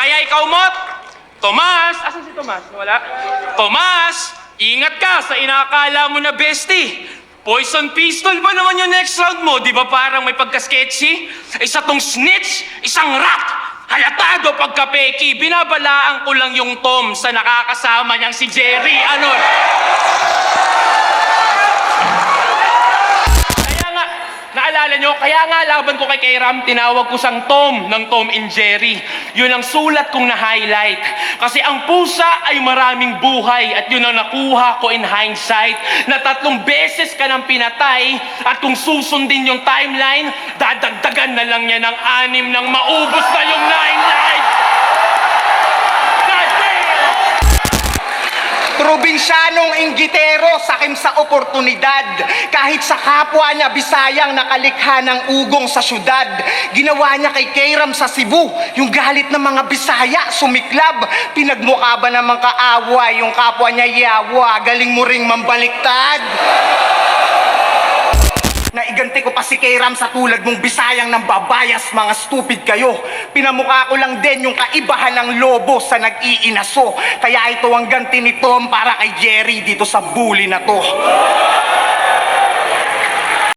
Kaya ikaw, Mot, Tomas, asan si Tomas? Wala? Tomas, ingat ka sa inaakala mo na bestie. Poison pistol ba naman yung next round mo? Di ba parang may pagka-sketchy? Isa tong snitch, isang rat. Halatado pagka-peki. Binabalaan ko lang yung Tom sa nakakasama niyang si Jerry. Ano? Naalala nyo, kaya nga laban ko kay Kairam, tinawag ko sang Tom ng Tom and Jerry. Yun ang sulat kong na-highlight. Kasi ang pusa ay maraming buhay at yun ang nakuha ko in hindsight na 3 beses ka nang pinatay at kung susundin yung timeline, dadagdagan na lang niya ng 6 nang maubos na yung 9 lives. Probinsyanong inggitero, sakim sa oportunidad. Kahit sa kapwa niya, Bisayang nakalikha ng ugong sa syudad. Ginawa niya kay Kairam sa Cebu, yung galit ng mga Bisaya, sumiklab. Pinagmukha ba naman kaaway, yung kapwa niya yawa, galing mo ring mambaliktad. Naiganti ko pa si Kairam sa tulad mong Bisayang nang babayas, mga stupid kayo. Pinamukha ko lang din yung kaibahan ng lobo sa nag-iinaso. Kaya ito ang ganti ni Tom para kay Jerry dito sa bully na to.